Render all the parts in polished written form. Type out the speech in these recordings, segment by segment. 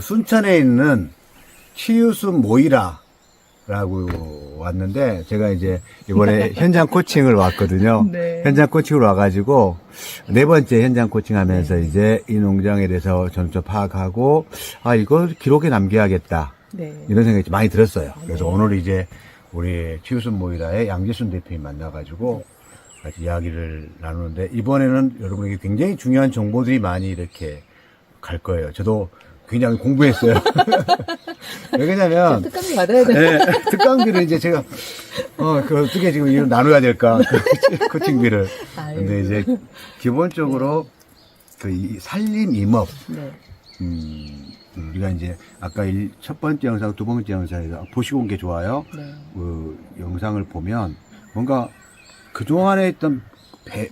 순천에 있는 치유숲 모이라라고 왔는데, 제가 이제 이번에 현장 코칭을 왔거든요. 네. 현장 코칭을 와가지고, 4번째 현장 코칭 하면서 이제 이 농장에 대해서 점점 파악하고, 아, 이걸 기록에 남겨야겠다. 네. 이런 생각이 좀 많이 들었어요. 그래서 오늘 이제 우리 치유숲 모이라의 양재순 대표님 만나가지고 같이 이야기를 나누는데, 이번에는 여러분에게 굉장히 중요한 정보들이 많이 이렇게 갈 거예요. 저도 굉장히 공부했어요. 왜냐면, 특강비 받아야 돼. 네, 특강비를 이제 제가, 어떻게 지금 이걸 나눠야 될까, 코칭비를. 아유. 근데 이제, 기본적으로, 이 산림 임업, 네. 우리가 이제, 아까 첫 번째 영상, 두 번째 영상에서 보시고 온 게 좋아요. 네. 그 영상을 보면, 뭔가, 그동안에 있던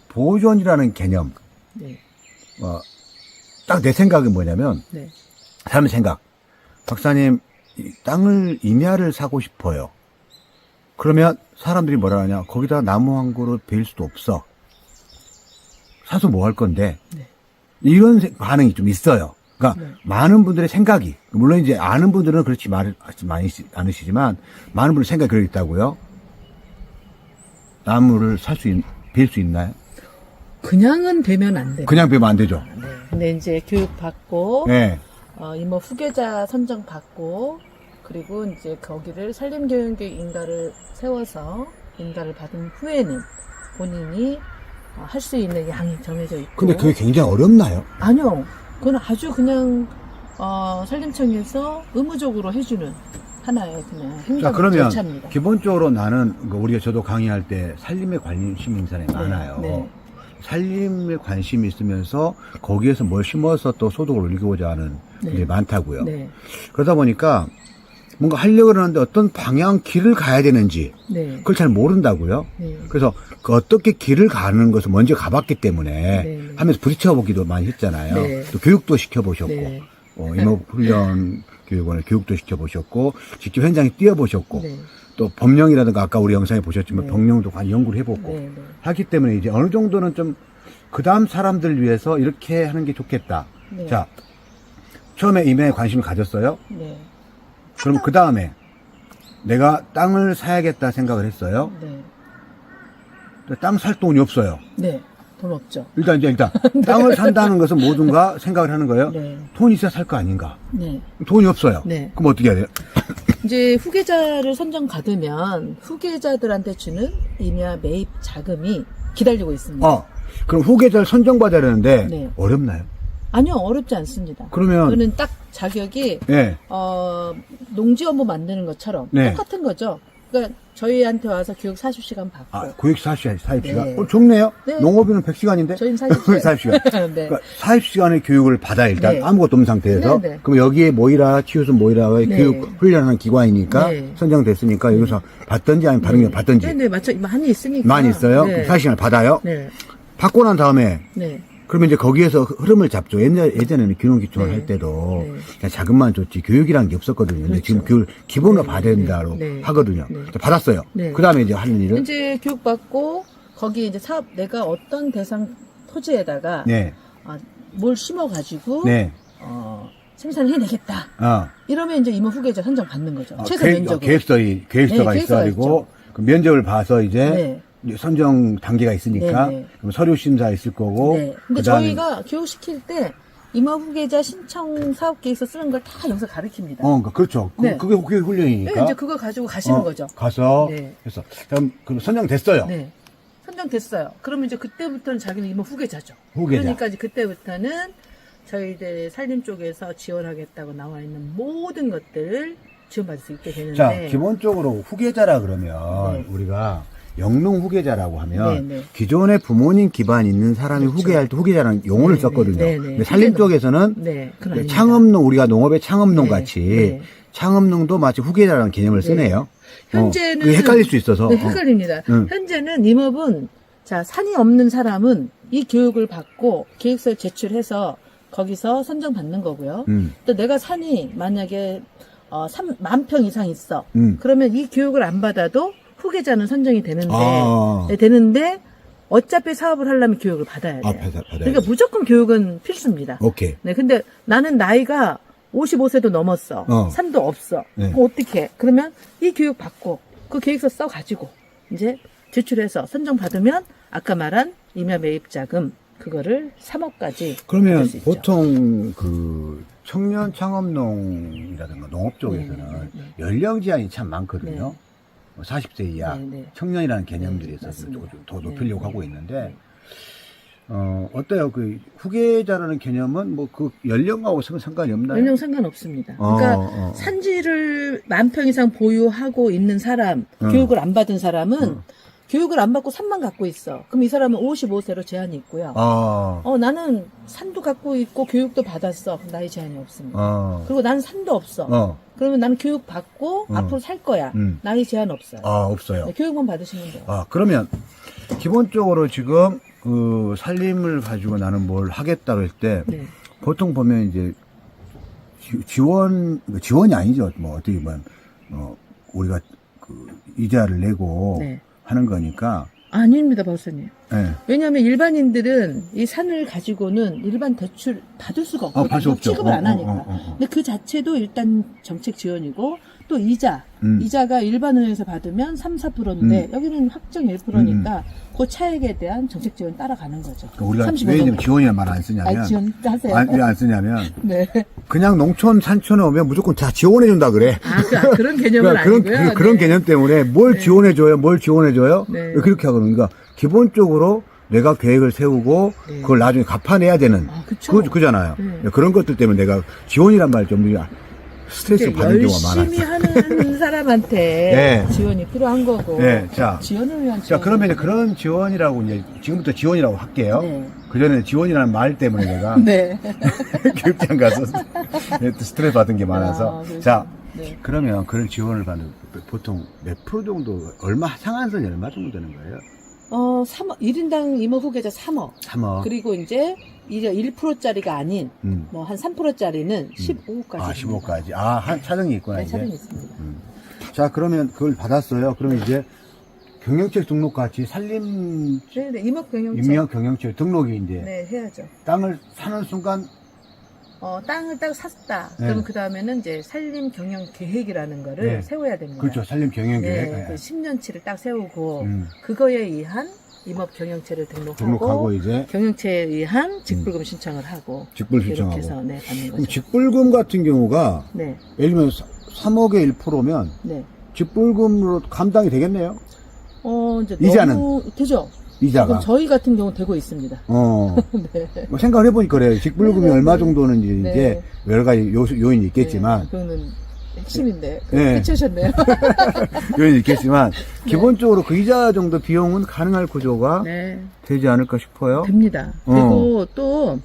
보존이라는 개념, 네. 딱 내 생각은 뭐냐면, 네. 사람 생각. 박사님, 이 땅을, 임야를 사고 싶어요. 그러면 사람들이 뭐라 하냐. 거기다 나무 한 그루 베일 수도 없어. 사서 뭐 할 건데. 네. 이런 반응이 좀 있어요. 그러니까 네. 많은 분들의 생각이, 물론 이제 아는 분들은 그렇지 많이 않으시지만, 많은 분들 생각이 그렇게 있다고요. 나무를 베일 수 있나요? 그냥은 되면 안 돼요. 그냥 베면 안 되죠. 네. 근데 이제 교육받고, 네. 임업 후계자 선정받고, 그리고 이제 거기를 산림교육의 인가를 세워서 인가를 받은 후에는 본인이 할 수 있는 양이 정해져 있고. 근데 그게 굉장히 어렵나요? 아니요. 그건 아주 그냥, 산림청에서 의무적으로 해주는 하나의 그냥 자, 행정 그러면 절차입니다. 기본적으로 나는, 우리가 저도 강의할 때 산림에 관심 있는 사람이 많아요. 네. 산림에 관심이 있으면서 거기에서 뭘 심어서 또 소득을 올리고자 하는 분들이 많다고요. 네. 그러다 보니까 뭔가 하려고 그러는데 어떤 방향, 길을 가야 되는지 네. 그걸 잘 모른다고요. 네. 그래서 그 어떻게 길을 가는 것을 먼저 가봤기 때문에 네. 하면서 부딪혀보기도 많이 했잖아요. 네. 또 교육도 시켜보셨고 네. 임업훈련 교육원을 교육도 시켜보셨고 직접 현장에 뛰어보셨고 네. 또 법령이라든가 아까 우리 영상에 보셨지만 네. 법령도 많이 연구를 해보고 네. 네. 하기 때문에 이제 어느 정도는 좀 그 다음 사람들 위해서 이렇게 하는 게 좋겠다. 네. 자, 처음에 임야에 관심을 가졌어요. 네. 그럼 그 다음에 내가 땅을 사야겠다 생각을 했어요. 네. 땅 살 돈이 없어요. 네. 돈 없죠. 일단 땅을 산다는 것은 뭐든가 생각을 하는 거예요. 네. 돈이 있어야 살 거 아닌가. 네. 돈이 없어요. 네. 그럼 어떻게 해야 돼요? 이제 후계자를 선정 받으면 후계자들한테 주는 임야 매입 자금이 기다리고 있습니다. 그럼 후계자를 선정받아야 되는데 네. 어렵나요? 아니요, 어렵지 않습니다. 그러면 그거는 딱 자격이 네. 농지업무 만드는 것처럼 네. 똑같은 거죠. 그러니까 저희한테 와서 교육 40시간 받고 교육 40시간. 네. 좋네요. 네. 농업인은 100시간인데? 저희는 40시간. 40시간. 네. 그러니까 40시간의 교육을 받아 일단 네. 아무것도 없는 상태에서. 네, 네. 그럼 여기에 모이라, 치유숲 모이라의 네. 교육 훈련하는 기관이니까 네. 선정됐으니까 여기서 받든지 아니면 다른 게 받든지. 네네, 맞죠. 많이 있으니까. 많이 있어요? 네. 40시간을 받아요? 네. 받고 난 다음에 네. 그러면 이제 거기에서 흐름을 잡죠. 예전에는 귀농귀촌을 네. 할 때도 네. 그냥 자금만 줬지 교육이라는 게 없었거든요. 근데 그렇죠. 지금 교육 기본으로 네. 받아야 된다고 네. 하거든요. 네. 받았어요. 네. 그 다음에 이제 하는 일은? 이제 교육받고 거기 이제 사업 내가 어떤 대상 토지에다가 네. 뭘 심어가지고 네. 생산을 해내겠다. 이러면 이제 임업 후계자 선정 받는 거죠. 최소 면적으로. 계획서가 네, 있어야 계획서가 되고 그 면적을 봐서 이제 네. 선정 단계가 있으니까 네, 네. 그럼 서류 심사 있을 거고. 네. 근데 그다음에- 저희가 교육시킬 때 임업 후계자 신청 사업 계획서 쓰는 걸 다 여기서 가르칩니다. 그러니까 그렇죠. 네. 그게 훈련이니까. 네, 이제 그거 가지고 가시는 거죠. 가서 네. 그래서 그럼 선정됐어요. 네. 선정됐어요. 그러면 이제 그때부터는 자기는 임업 후계자죠. 후계자. 그러니까 이제 그때부터는 저희들 산림 쪽에서 지원하겠다고 나와 있는 모든 것들을 지원받을 수 있게 되는데. 자, 기본적으로 후계자라 그러면 네. 우리가 영농 후계자라고 하면 네, 네. 기존의 부모님 기반 있는 사람이 그렇죠. 후계할 때 후계자라는 용어를 네, 썼거든요. 네, 네. 근데 산림 후계는- 쪽에서는 네, 그건 아닙니다. 창업농, 우리가 농업의 창업농 네, 같이 네. 창업농도 마치 후계자라는 개념을 쓰네요. 현재는 그게 헷갈릴 수 있어서. 네, 헷갈립니다. 응. 현재는 임업은 자 산이 없는 사람은 이 교육을 받고 계획서를 제출해서 거기서 선정받는 거고요. 또 내가 산이 만약에 3만 평 이상 있어. 그러면 이 교육을 안 받아도 후계자는 선정이 되는데 네, 되는데 어차피 사업을 하려면 교육을 받아야 돼요. 받아야 그러니까 무조건 교육은 필수입니다. 오케이. 네, 근데 나는 나이가 55세도 넘었어. 산도 없어. 네. 그럼 어떻게? 그러면 이 교육 받고 그 계획서 써가지고 이제 제출해서 선정받으면 아까 말한 임야 매입자금 그거를 3억까지 그러면 받을 수 있죠. 보통 그 청년 창업농이라든가 농업 쪽에서는 연령 제한이 참 많거든요. 40세 이하 청년이라는 개념들이 있어서 더 높이려고 하고 있는데 어때요? 그 후계자라는 개념은 뭐 그 연령하고 상관이 없나요? 연령 상관없습니다. 그러니까 산지를 10,000평 이상 보유하고 있는 사람, 교육을 안 받은 사람은 교육을 안 받고 산만 갖고 있어. 그럼 이 사람은 55세로 제한이 있고요. 나는 산도 갖고 있고 교육도 받았어. 그럼 나이 제한이 없습니다. 그리고 나는 산도 없어. 그러면 나는 교육 받고 앞으로 살 거야. 나이 제한 없어요. 없어요. 네, 교육만 받으시면 돼요. 그러면 기본적으로 지금 그 살림을 가지고 나는 뭘 하겠다고 할 때 보통 보면 이제 지원이 아니죠. 뭐 어떻게 보면 우리가 그 이자를 내고 하는 거니까. 아닙니다, 박사님. 네. 왜냐하면 일반인들은 이 산을 가지고는 일반 대출 받을 수가 없거든요. 받을 수 없죠. 취급을 안 하니까. 근데 그 자체도 일단 정책 지원이고 또 이자가 일반은행에서 받으면 3-4%인데 여기는 확정 1%니까 그 차액에 대한 정책 지원 따라가는 거죠. 우리가 왜 지원이라는 말 안 쓰냐면 지원 하세요. 왜 안 쓰냐면 네. 그냥 농촌 산촌에 오면 무조건 다 지원해 준다 그래. 그런 개념은 아니고요. 그런 개념 때문에 뭘 지원해줘요? 그렇게 하거든요. 그러니까 기본적으로 내가 계획을 세우고 그걸 나중에 갚아내야 되는 그잖아요. 그런 것들 때문에 내가 지원이란 말 좀 스트레스 받는 경우가 많아요. 열심히 하는 사람한테 지원이 필요한 거고. 지원을 위한 지원. 그러면 이제 그런 지원이라고 이제 지금부터 지원이라고 할게요. 그 전에 지원이라는 말 때문에 내가 교육장 가서 스트레스 받은 게 많아서. 그러면 그런 지원을 받는 보통 몇 프로 정도 상한선이 얼마 정도 되는 거예요? 3억, 1인당 임업 후계자 3억. 그리고 이제 1%짜리가 아닌, 뭐 한 3%짜리는 15억까지. 15억까지. 한 차등이 있구나. 네, 이제. 차등이 있습니다. 자, 그러면 그걸 받았어요. 그러면 이제 경영체 등록 같이 살림. 임업 경영체. 임명 경영체 등록이 이제. 해야죠. 땅을 사는 순간. 땅을 딱 샀다. 그러면 그 다음에는 이제 산림 경영 계획이라는 거를 세워야 됩니다. 그렇죠. 산림 경영 계획. 그 10년치를 딱 세우고, 그거에 의한 임업 경영체를 등록하고 이제 경영체에 의한 직불금 신청을 하고 직불 이렇게 신청하고 해서 받는 거죠. 그럼 직불금 같은 경우가 예를 들면 3억에 1%면 직불금으로 감당이 되겠네요. 이제 이자는 되죠. 이자가 저희 같은 경우 되고 있습니다. 뭐 생각을 해보니까 그래요. 직불금이 얼마 정도는 이제 여러 가지 요인이 있겠지만 그거는 핵심인데 캐치하셨네요. 요인이 있겠지만 기본적으로 그 이자 정도 비용은 가능할 구조가 되지 않을까 싶어요. 됩니다. 그리고 또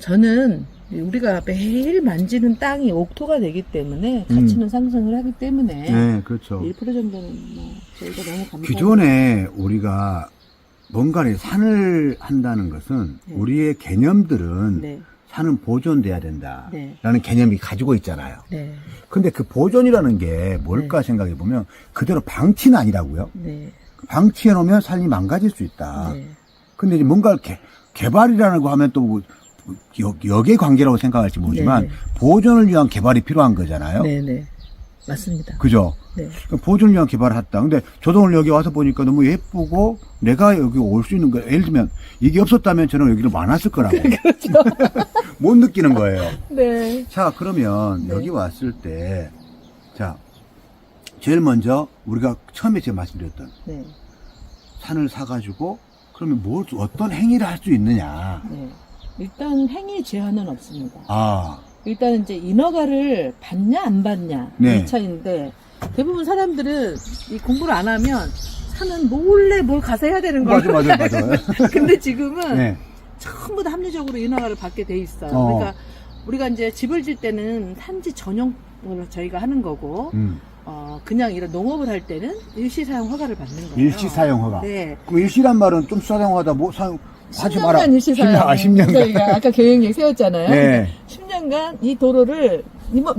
저는 우리가 매일 만지는 땅이 옥토가 되기 때문에 가치는 상승을 하기 때문에 그렇죠. 1% 정도는 저희가 너무 감사합니다. 기존에 우리가 뭔가를 산을 한다는 것은 우리의 개념들은 산은 보존돼야 된다라는 개념이 가지고 있잖아요. 근데 그 보존이라는 게 뭘까 생각해 보면 그대로 방치는 아니라고요. 방치해 놓으면 산이 망가질 수 있다. 근데 이제 뭔가 개발이라는 거 하면 또 역의 관계라고 생각할지 모르지만 보존을 위한 개발이 필요한 거잖아요. 맞습니다. 그죠? 보존을 위한 개발을 했다. 근데 저도 오늘 여기 와서 보니까 너무 예쁘고 내가 여기 올 수 있는 거 예를 들면 이게 없었다면 저는 여기를 안 왔을 거라고. 그렇죠. 못 느끼는 거예요. 자, 그러면 여기 왔을 때 제일 먼저 우리가 처음에 제가 말씀드렸던 산을 사가지고 그러면 어떤 행위를 할 수 있느냐. 일단 행위 제한은 없습니다. 일단 이제 인허가를 받냐 안 받냐 이 차이인데 대부분 사람들은 이 공부를 안 하면 산은 몰래 뭘 가서 해야 되는 거예요. 맞아. 근데 지금은 전부 다 합리적으로 인허가를 받게 돼 있어요. 그러니까 우리가 이제 집을 질 때는 산지 전용으로 저희가 하는 거고 그냥 이런 농업을 할 때는 일시사용 허가를 받는 거예요. 일시사용 허가. 그럼 일시란 말은 좀 사용하다 하지 마라. 10년간 일시사용. 10년간. 저희가 아까 계획 세웠잖아요. 10년간 이 도로를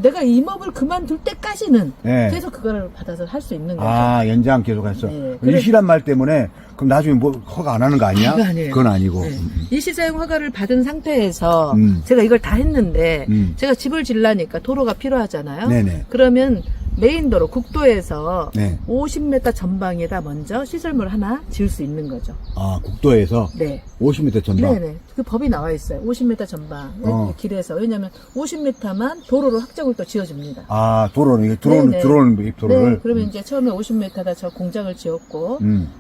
내가 임업을 그만둘 때까지는 네. 계속 그거를 받아서 할 수 있는 거죠. 아, 연장 계속 했어. 네. 일시란 말 때문에 그럼 나중에 뭐 허가 안 하는 거 아니야? 그거 아니에요. 그건 아니고. 네. 일시사용 허가를 받은 상태에서 음. 제가 이걸 다 했는데 음. 제가 집을 지으려니까 도로가 필요하잖아요. 네네. 그러면 메인도로 국도에서 네. 50m 전방에다 먼저 시설물 하나 지을 수 있는 거죠. 아, 국도에서 네. 50m 전방. 네네. 그 법이 나와 있어요. 50m 전방 길에서. 왜냐하면 50m만 도로로 확정을 또 지어줍니다. 아, 도로는, 이게 네네. 들어오는 도로를. 네, 그러면 이제 처음에 50m다 저 공장을 지었고,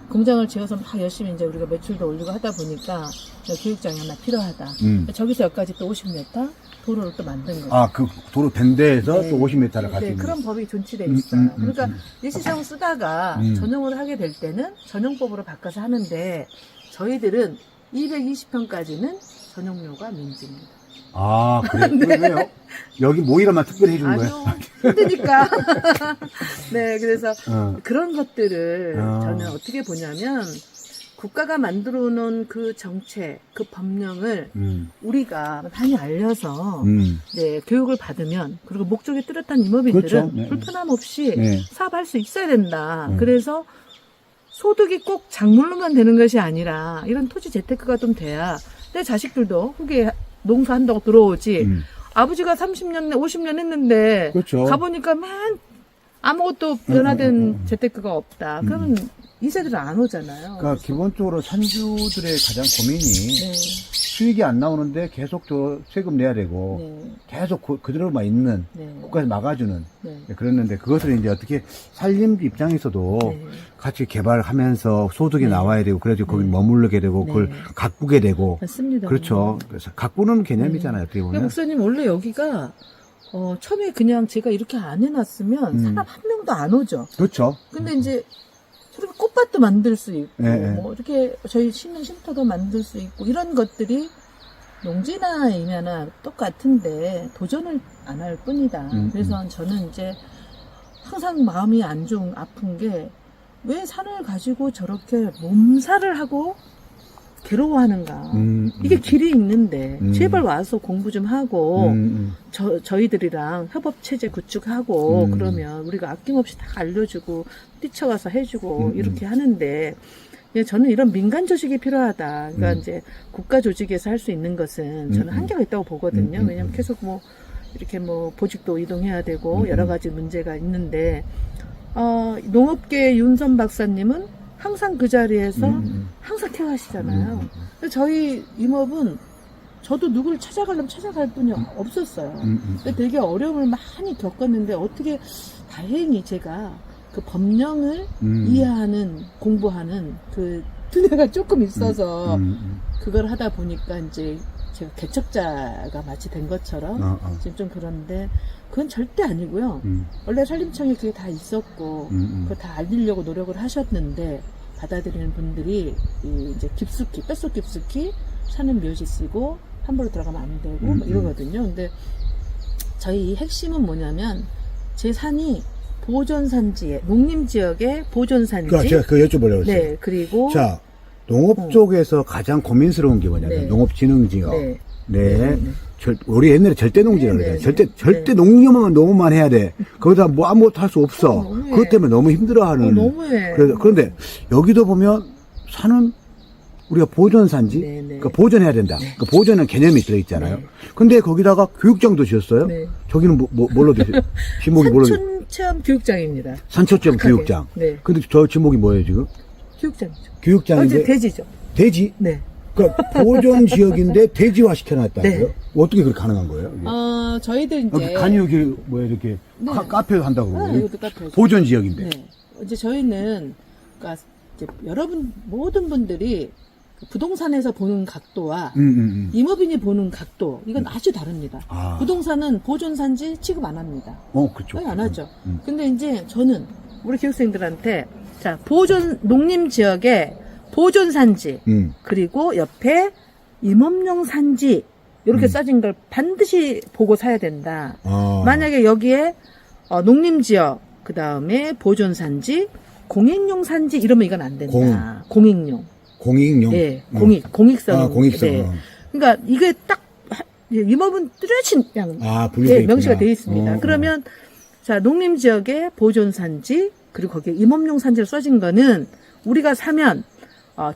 공장을 지어서 막 열심히 이제 우리가 매출도 올리고 하다 보니까 교육장이 하나 필요하다. 저기서 여기까지 또 50m 도로를 또 만든 거죠. 아, 그 도로 된 데에서 네. 또 50m를 갈 수 네, 있는. 그런 법이 존치돼 있어요. 그러니까 일시사용 쓰다가 음. 전용을 하게 될 때는 전용법으로 바꿔서 하는데 저희들은 220평까지는 전용료가 민지입니다. 아, 그래요? 왜요? 여기 모이라만 특별히 해주는 거예요? 아니요, 힘드니까. 네, 그래서 어. 그런 것들을 어. 저는 어떻게 보냐면 국가가 만들어 놓은 그 정책, 그 법령을 우리가 많이 알려서 네, 교육을 받으면 그리고 목적이 뚜렷한 임업인들은 그렇죠. 네. 불편함 없이 네. 사업할 수 있어야 된다. 그래서 소득이 꼭 작물로만 되는 것이 아니라 이런 토지 재테크가 좀 돼야 내 자식들도 후기에 농사한다고 들어오지. 아버지가 30년, 50년 했는데 그렇죠. 가보니까 아무것도 변화된 재테크가 없다. 그러면 이 세대는 안 오잖아요. 그러니까 기본적으로 산주들의 가장 고민이 네. 수익이 안 나오는데 계속 저 세금 내야 되고 네. 계속 그대로만 있는 네. 국가에서 막아주는 네. 그랬는데 그것을 이제 어떻게 살림 입장에서도 네. 같이 개발하면서 소득이 네. 나와야 되고 그래야지 거기 네. 머무르게 되고 네. 그걸 가꾸게 되고 맞습니다. 그렇죠. 그래서 가꾸는 개념이잖아요. 어떻게 근데 보면. 목사님 원래 여기가 처음에 그냥 제가 이렇게 안 해놨으면 사람 한 명도 안 오죠. 그렇죠. 근데 이제 저렇게 꽃밭도 만들 수 있고 네, 네. 뭐 이렇게 저희 심는 쉼터도 만들 수 있고 이런 것들이 농지나 임야나 똑같은데 도전을 안 할 뿐이다. 그래서 저는 이제 항상 마음이 아픈 게 왜 산을 가지고 저렇게 몸살을 하고 괴로워하는가. 이게 길이 있는데 제발 와서 공부 좀 하고 저희들이랑 협업체제 구축하고 그러면 우리가 아낌없이 다 알려주고 뛰쳐가서 해주고 이렇게 하는데 저는 이런 민간 조직이 필요하다. 그러니까 이제 국가 조직에서 할 수 있는 것은 저는 한계가 있다고 보거든요. 왜냐하면 계속 뭐 이렇게 뭐 보직도 이동해야 되고 여러 가지 문제가 있는데 농업계 윤선 박사님은 항상 그 자리에서 항상 케어하시잖아요. 근데 저희 임업은 저도 누구를 찾아가려면 찾아갈 분이 없었어요. 근데 되게 어려움을 많이 겪었는데 어떻게 다행히 제가 그 법령을 이해하는 공부하는 그 두뇌가 조금 있어서 그걸 하다 보니까 이제 제가 개척자가 마치 된 것처럼 지금 좀 그런데 그건 절대 아니고요. 원래 산림청에 그게 다 있었고 그거 다 알리려고 노력을 하셨는데 받아들이는 분들이 이제 깊숙이 뼛속 깊숙이 사는 묘지 쓰고 함부로 들어가면 안 되고 뭐 이러거든요. 근데 저희 핵심은 뭐냐면 제 산이 보존산지에 농림지역의 보존산지. 그러니까 제가 그 여쭤보려고 했어요. 네, 그리고 자, 농업 쪽에서 가장 고민스러운 게 뭐냐면 네. 농업진흥지역. 네. 네. 우리 옛날에 절대농지라고 네, 그래요. 네, 절대 농업만 해야 돼. 거기다 뭐 아무것도 할 수 없어. 너무해. 그것 때문에 너무 힘들어하는. 너무해. 그런데 여기도 보면 산은 우리가 보존산지, 네, 네. 그러니까 보존해야 된다. 그러니까 보존은 개념이 들어있잖아요. 네. 근데 거기다가 교육장도 지었어요. 네. 저기는 뭘로 되세요? 지목이 뭘로 돼? 산촌체험 교육장입니다. 산초점 착하게. 교육장. 네. 근데 저 지목이 뭐예요 지금? 교육장이죠. 교육장인데 어제 돼지죠. 돼지? 네. 그러니까 보존 지역인데 돼지화 시켜놨다고요? 네. 어떻게 그렇게 가능한 거예요? 이게? 저희들 이제 여기 간이역이 뭐야 이렇게 네. 카페 한다고 그러고 이것도 카페죠. 보존 지역인데. 네. 이제 저희는 그러니까 이제 여러분 모든 분들이 부동산에서 보는 각도와 임업인이 보는 각도 이건 아주 다릅니다. 아. 부동산은 보존산지 취급 안 합니다. 그렇죠. 안 하죠. 근데 이제 저는 우리 교육생들한테 자 보존 농림 지역에 보존산지 그리고 옆에 임업용 산지 이렇게 써진 걸 반드시 보고 사야 된다. 만약에 여기에 농림지역 그 다음에 보존산지 공익용 산지 이러면 이건 안 된다. 공익용. 공익용. 네, 공익성. 공익성. 네. 그러니까 이게 딱 임업은 뚜렷이 그냥 분리돼 있구나. 명시가 되어 있습니다. 그러면 자 농림 지역의 보존 산지 그리고 거기에 임업용 산지로 써진 거는 우리가 사면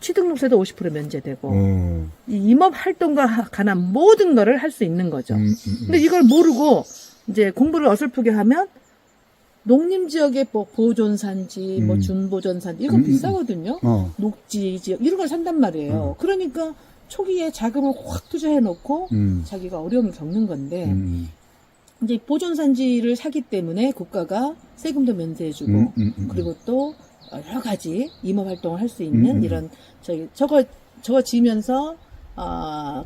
취득록세도 50% 면제되고 이 임업 활동과 관한 모든 거를 할 수 있는 거죠. 근데 이걸 모르고 이제 공부를 어설프게 하면 농림 지역의 뭐 보존 산지, 뭐 준보존 산지 이거 비싸거든요. 녹지 지역 이런 걸 산단 말이에요. 그러니까 초기에 자금을 확 투자해 놓고 자기가 어려움을 겪는 건데 이제 보존 산지를 사기 때문에 국가가 세금도 면세해주고 그리고 또 여러 가지 임업 활동을 할 수 있는 이런 저거 지면서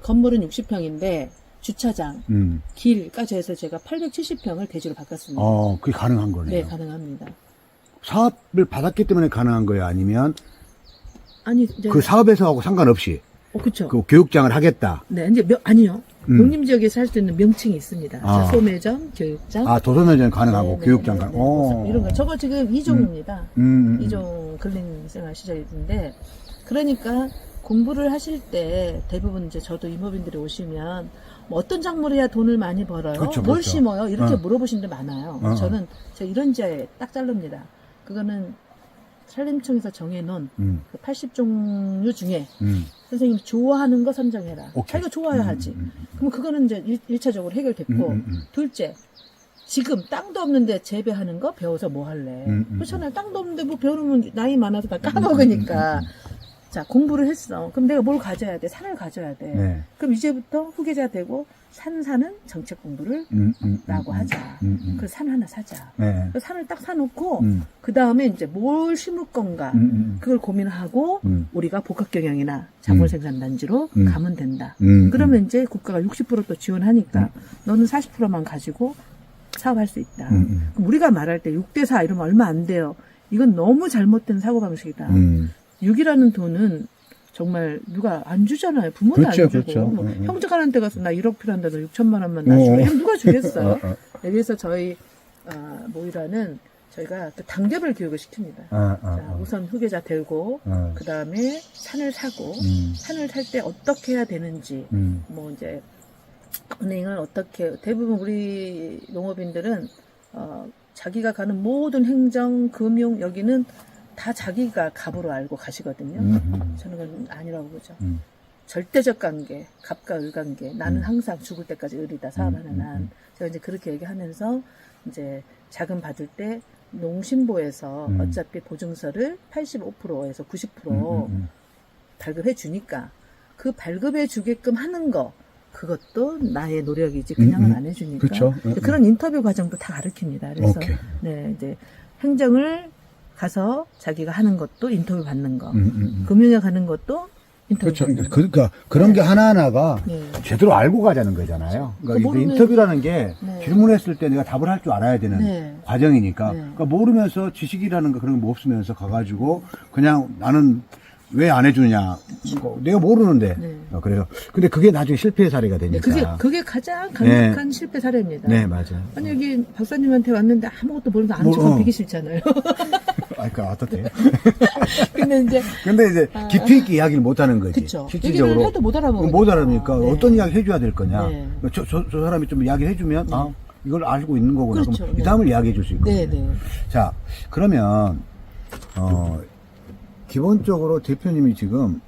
건물은 60평인데 주차장, 길까지 해서 제가 870평을 대지로 바꿨습니다. 그게 가능한 거네요. 네, 가능합니다. 사업을 받았기 때문에 가능한 거예요? 아니면 아니 이제 그 사업에서 하고 상관없이 그렇죠. 그 교육장을 하겠다. 네, 이제 아니요. 농림 지역에서 할 수 있는 명칭이 있습니다. 자, 소매점, 교육장. 도소매점 가능하고 네, 교육장 네, 가능. 이런 거. 저거 지금 2종입니다. 2종 근린생활 시절인데 그러니까 공부를 하실 때 대부분 이제 저도 임업인들이 오시면 뭐 어떤 작물을 해야 돈을 많이 벌어요? 그렇죠, 뭘 그렇죠. 심어요? 이렇게 물어보시는 분 많아요. 저는 제가 이런 지하에 딱 자릅니다. 그거는 산림청에서 정해놓은 그 80종류 중에 선생님이 좋아하는 거 선정해라. 오케이. 자기가 좋아야 하지. 그럼 그거는 이제 1차적으로 해결됐고 둘째 지금 땅도 없는데 재배하는 거 배워서 뭐 할래? 그렇잖아요. 땅도 없는데 뭐 배우면 나이 많아서 다 까먹으니까. 자, 공부를 했어. 그럼 내가 뭘 가져야 돼? 산을 가져야 돼. 네. 그럼 이제부터 후계자 되고 산 사는 정책 공부를 라고 하자. 그래서 산 하나 사자. 네. 그래서 산을 딱 사놓고 그 다음에 이제 뭘 심을 건가 그걸 고민하고 우리가 복합경영이나 작물생산단지로 가면 된다. 그러면 이제 국가가 60%또 지원하니까 너는 40%만 가지고 사업할 수 있다. 그럼 우리가 말할 때 6대4 이러면 얼마 안 돼요. 이건 너무 잘못된 사고방식이다. 6이라는 돈은 정말 누가 안 주잖아요. 부모도 그렇죠, 안 주고. 그렇죠. 뭐 형제간한테 가서 나 1억 필요한다. 너 6천만 원만 놔주라. 이러면 누가 주겠어요? 그래서 저희 모이라는 저희가 또 단계별 교육을 시킵니다. 자, 우선 후계자 되고 그 다음에 산을 사고 산을 살 때 어떻게 해야 되는지 뭐 이제 은행을 어떻게 대부분 우리 농업인들은 자기가 가는 모든 행정, 금융 여기는 다 자기가 갑으로 알고 가시거든요. 저는 그건 아니라고 보죠. 절대적 관계, 갑과 을 관계. 나는 항상 죽을 때까지 을이다. 사업하는 한. 제가 이제 그렇게 얘기하면서 이제 자금 받을 때 농심부에서 어차피 보증서를 85%에서 90% 발급해 주니까 그 발급해 주게끔 하는 거 그것도 나의 노력이지 그냥은 안 해주니까. 그렇죠. 그런 인터뷰 과정도 다 가르칩니다. 그래서 오케이. 네 이제 행정을 가서 자기가 하는 것도 인터뷰 받는 거, 금융에 가는 것도 인터뷰 그렇죠. 받는 거. 그러니까 그런 게 하나하나가 네. 제대로 알고 가자는 거잖아요. 그러니까 모르는- 인터뷰라는 게 네. 질문했을 때 내가 답을 할 줄 알아야 되는 네. 과정이니까. 네. 그러니까 모르면서 지식이라는 거 그런 거 없으면서 가가지고 그냥 나는 왜 안 해주냐. 내가 모르는데. 네. 그래서 근데 그게 나중에 실패의 사례가 네, 되니까. 그게 가장 강력한 실패 사례입니다. 네, 맞아요. 아니 여기 박사님한테 왔는데 아무것도 모르면서 아는 척하면 비기 싫잖아요. 그러니까 어떻게? 근데 이제 깊이 있게 이야기를 못 하는 거지. 그쵸. 실질적으로 얘기를 해도 못 알아보니까. 못 알아보니까 네. 어떤 이야기 해줘야 될 거냐. 네. 저 사람이 좀 이야기를 해주면 이걸 알고 있는 거구나. 그렇죠. 그럼 이 네. 다음을 이야기해 줄 수 있거든요. 네, 네. 자, 그러면 기본적으로 대표님이 지금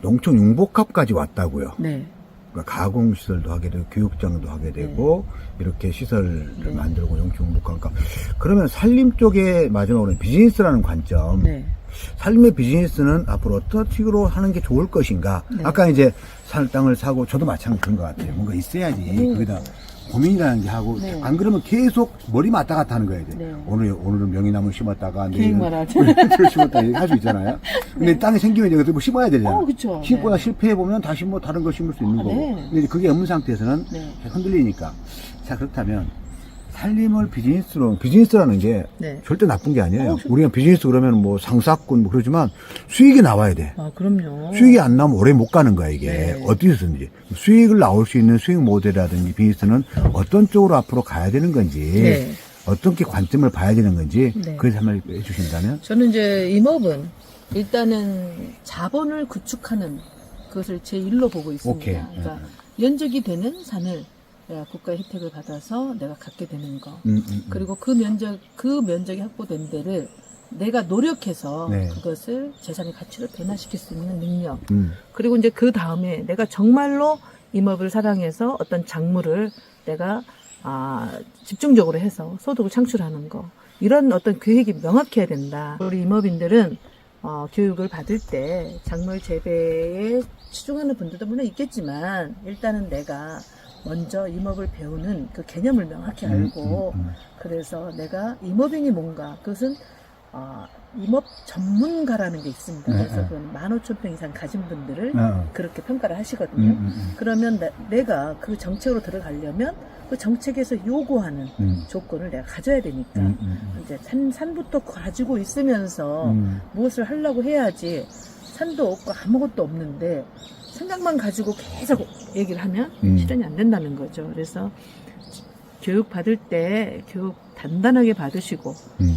농촌 융복합까지 왔다고요. 네. 그러니까 가공시설도 하게 되고 교육장도 하게 되고 이렇게 시설을 만들고 농촌 융복합. 그러니까 그러면 산림 쪽에 마지막으로 비즈니스라는 관점. 네. 삶의 비즈니스는 앞으로 어떤 식으로 하는 게 좋을 것인가. 네. 아까 이제 산 땅을 사고 저도 마찬가지 그런 것 같아요. 뭔가 있어야지. 거기다 고민이라는 게 하고 네. 안 그러면 계속 머리 왔다 갔다 하는 거예요. 네. 오늘은 명이나무 심었다가 계획만 하죠. 심었다 할 수 있잖아요. 근데 땅이 생기면 이제 그때 뭐 심어야 되잖아요. 그쵸. 심고나 네. 실패해 보면 다시 뭐 다른 걸 심을 수 있는 거고. 네. 근데 이제 그게 없는 상태에서는 네. 흔들리니까. 자, 그렇다면 살림을 비즈니스라는 게 네. 절대 나쁜 게 아니에요. 우리가 비즈니스 그러면 뭐 상사꾼 뭐 그러지만 수익이 나와야 돼. 그럼요. 수익이 안 나오면 오래 못 가는 거야, 이게. 네. 어디서든지. 수익을 나올 수 있는 수익 모델이라든지 비즈니스는 어떤 쪽으로 앞으로 가야 되는 건지, 네. 어떻게 관점을 봐야 되는 건지, 네. 그래서 한번 해주신다면? 저는 이제 임업은 일단은 자본을 구축하는 그것을 제 일로 보고 있습니다. 오케이. 그러니까 면적이 되는 산을 내가 국가의 혜택을 받아서 내가 갖게 되는 거. 그리고 그 면적이 확보된 데를 내가 노력해서 네. 그것을 재산의 가치로 변화시킬 수 있는 능력. 그리고 이제 그 다음에 내가 정말로 임업을 사랑해서 어떤 작물을 내가 집중적으로 해서 소득을 창출하는 거. 이런 어떤 계획이 명확해야 된다. 우리 임업인들은 교육을 받을 때 작물 재배에 치중하는 분들도 물론 있겠지만 일단은 내가 먼저 임업을 배우는 그 개념을 명확히 알고 그래서 내가 임업인이 뭔가 그것은 임업 전문가라는 게 있습니다. 그래서 그건 15,000평 이상 가진 분들을 그렇게 평가를 하시거든요. 그러면 내가 그 정책으로 들어가려면 그 정책에서 요구하는 조건을 내가 가져야 되니까 이제 산부터 가지고 있으면서 무엇을 하려고 해야지 산도 없고 아무것도 없는데 생각만 가지고 계속 얘기를 하면 실현이 안 된다는 거죠. 그래서 교육 받을 때 교육 단단하게 받으시고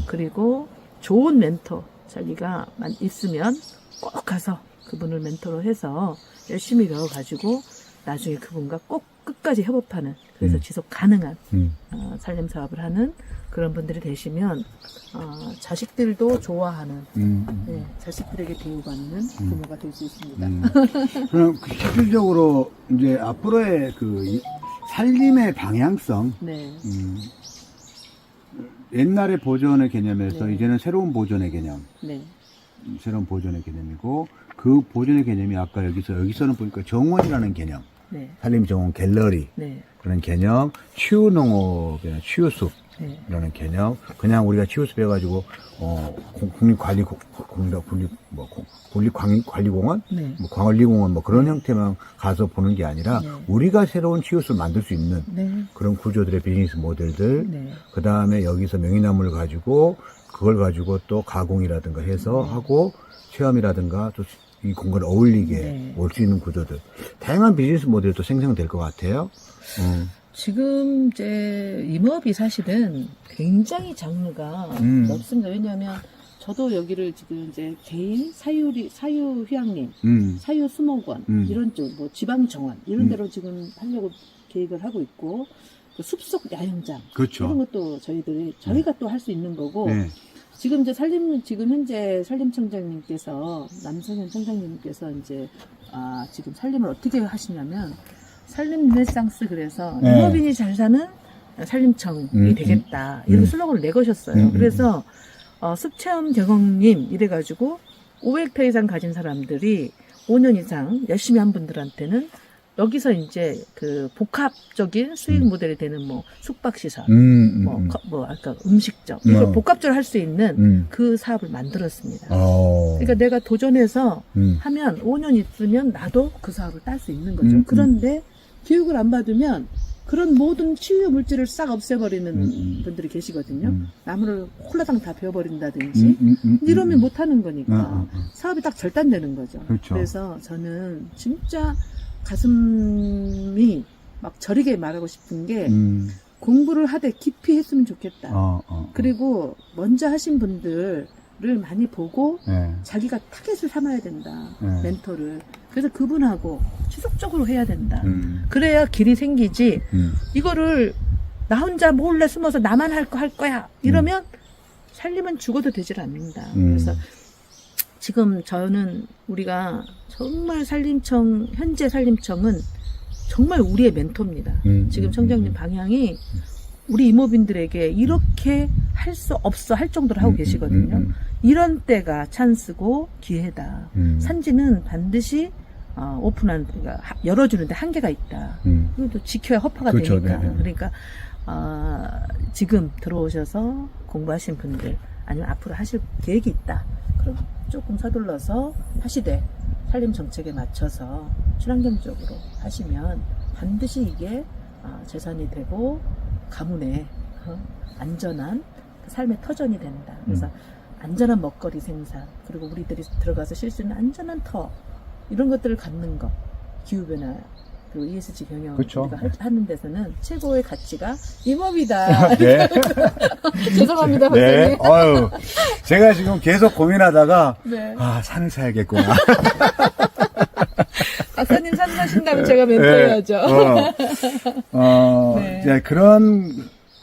그리고 좋은 멘토 자기가 있으면 꼭 가서 그분을 멘토로 해서 열심히 배워가지고 나중에 그분과 꼭 끝까지 협업하는 그래서 지속 가능한 살림 사업을 하는 그런 분들이 되시면 자식들도 좋아하는 네, 자식들에게 대우받는 부모가 될 수 있습니다. 그럼 실질적으로 이제 앞으로의 그 살림의 방향성, 네. 옛날의 보존의 개념에서 네. 이제는 새로운 보존의 개념, 네. 새로운 보존의 개념이고 그 보존의 개념이 아까 여기서는 보니까 정원이라는 개념, 네. 살림 정원 갤러리 네. 그런 개념, 치유농업이나 치유숲 네. 이라는 개념, 그냥 우리가 치유숲 해가지고 국립관리공원, 네. 뭐 광원리공원 뭐 그런 형태만 가서 보는 게 아니라 네. 우리가 새로운 치유숲을 만들 수 있는 네. 그런 구조들의 비즈니스 모델들, 네. 그 다음에 여기서 명이나무를 가지고 그걸 가지고 또 가공이라든가 해서 하고 체험이라든가 또 이 공간을 어울리게 네. 올 수 있는 구조들, 다양한 비즈니스 모델도 생성될 것 같아요. 지금 이제 임업이 사실은 굉장히 장르가 넓습니다. 왜냐하면 저도 여기를 지금 이제 개인 사유휴양림, 사유수목원 이런 쪽, 뭐 지방정원 이런 데로 지금 하려고 계획을 하고 있고 그 숲속 야영장 그렇죠. 이런 것도 저희가 또 할 수 있는 거고. 네. 지금 이제 지금 현재 산림청장님께서, 남성현 청장님께서 이제, 지금 살림을 어떻게 하시냐면, 살림 르네상스 그래서, 네. 임업인이 잘 사는 살림청이 되겠다. 이런 슬로건을 내거셨어요. 그래서, 숲체험 경험님 이래가지고, 500평 이상 가진 사람들이 5년 이상 열심히 한 분들한테는 여기서 이제 그 복합적인 수익 모델이 되는 뭐 숙박시설, 아까 음식점, 이걸 복합적으로 할 수 있는 그 사업을 만들었습니다. 그러니까 내가 도전해서 하면 5년 있으면 나도 그 사업을 딸 수 있는 거죠. 그런데 교육을 안 받으면 그런 모든 치유 물질을 싹 없애버리는 분들이 계시거든요. 나무를 홀라당 다 베어버린다든지 이러면 못하는 거니까 사업이 딱 절단되는 거죠. 그렇죠. 그래서 저는 진짜 가슴이 막 저리게 말하고 싶은 게 공부를 하되 깊이 했으면 좋겠다. 그리고 먼저 하신 분들을 많이 보고 네. 자기가 타겟을 삼아야 된다. 네. 멘토를. 그래서 그분하고 지속적으로 해야 된다. 그래야 길이 생기지. 이거를 나 혼자 몰래 숨어서 나만 할 거야. 이러면 살림은 죽어도 되질 않는다. 그래서 지금 저는 우리가 정말 현재 산림청은 정말 우리의 멘토입니다. 지금 청장님 방향이 우리 임업인들에게 이렇게 할 수 없어 할 정도로 하고 계시거든요. 이런 때가 찬스고 기회다. 산지는 반드시 그러니까 열어주는데 한계가 있다. 이것도 지켜야 허파가 그렇죠. 되니까. 네네. 그러니까 지금 들어오셔서 공부하신 분들 아니면 앞으로 하실 계획이 있다. 그럼 조금 서둘러서 하시되 살림 정책에 맞춰서 친환경적으로 하시면 반드시 이게 재산이 되고 가문의 안전한 삶의 터전이 된다. 그래서 안전한 먹거리 생산, 그리고 우리들이 들어가서 쉴 수 있는 안전한 터, 이런 것들을 갖는 것, 기후변화, 그리고 ESG 경영 그쵸. 우리가 하는 데서는 최고의 가치가 임업이다. 네. 죄송합니다, 네. 박사님. 아유, 제가 지금 계속 고민하다가 네. 산을 사야겠구나. 박사님 산날 하신다면 제가 멘토해야죠. 네. 이제 그런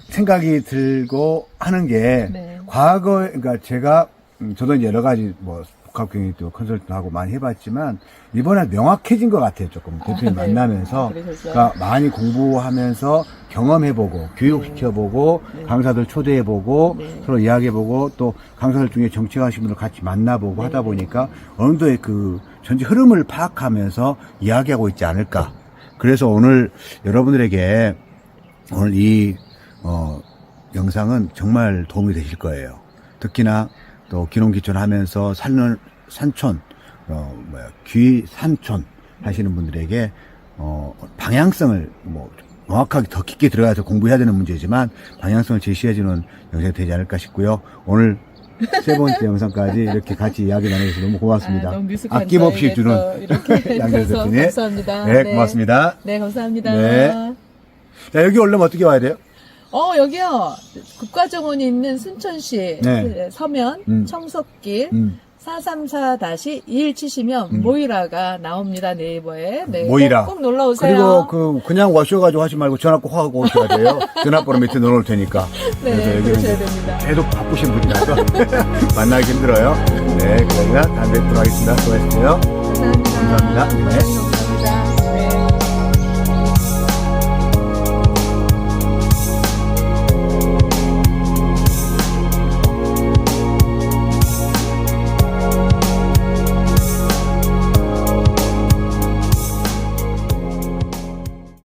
생각이 들고 하는 게 네. 과거에 그러니까 제가 저도 이제 여러 가지 뭐 복합경영도 컨설팅하고 많이 해봤지만 이번에 명확해진 것 같아요. 조금 대표님 네. 만나면서 그러셨어요? 그러니까 많이 공부하면서 경험해보고 교육시켜보고 네. 강사들 초대해보고 네. 서로 이야기해보고 또 강사들 중에 정책하시는 분들 같이 만나보고 네. 하다 보니까 어느 정도의 그 전체 흐름을 파악하면서 이야기하고 있지 않을까. 그래서 오늘 여러분들에게 오늘 이 영상은 정말 도움이 되실 거예요. 특히나 또 기농기촌 하면서 살는 산촌, 귀산촌 하시는 분들에게, 방향성을 정확하게 더 깊게 들어가서 공부해야 되는 문제지만 방향성을 제시해주는 영상이 되지 않을까 싶고요. 오늘 세 번째 영상까지 이렇게 같이 이야기 나눠주셔서 너무 고맙습니다. 너무 미숙한 아낌없이 저에게 주는 또 이렇게 양재수 해주셔서 대표님. 감사합니다. 네, 고맙습니다. 네, 감사합니다. 네. 자, 여기 오려면 어떻게 와야 돼요? 여기요. 국가정원이 있는 순천시 네. 서면 청석길 434-1 치시면 모이라가 나옵니다. 네이버에. 네, 모이라. 꼭 놀러 오세요. 그리고 그냥 와셔가지고 하지 말고 전화 꼭 하고 오셔야 돼요. 전화번호 밑에 넣어놓을 테니까. 네, 그래서 여기는 그러셔야 됩니다. 계속 바쁘신 분이라서 만나기 힘들어요. 네, 그러면 다음에 뵙도록 하겠습니다. 수고하셨어요. 감사합니다. 감사합니다. 네.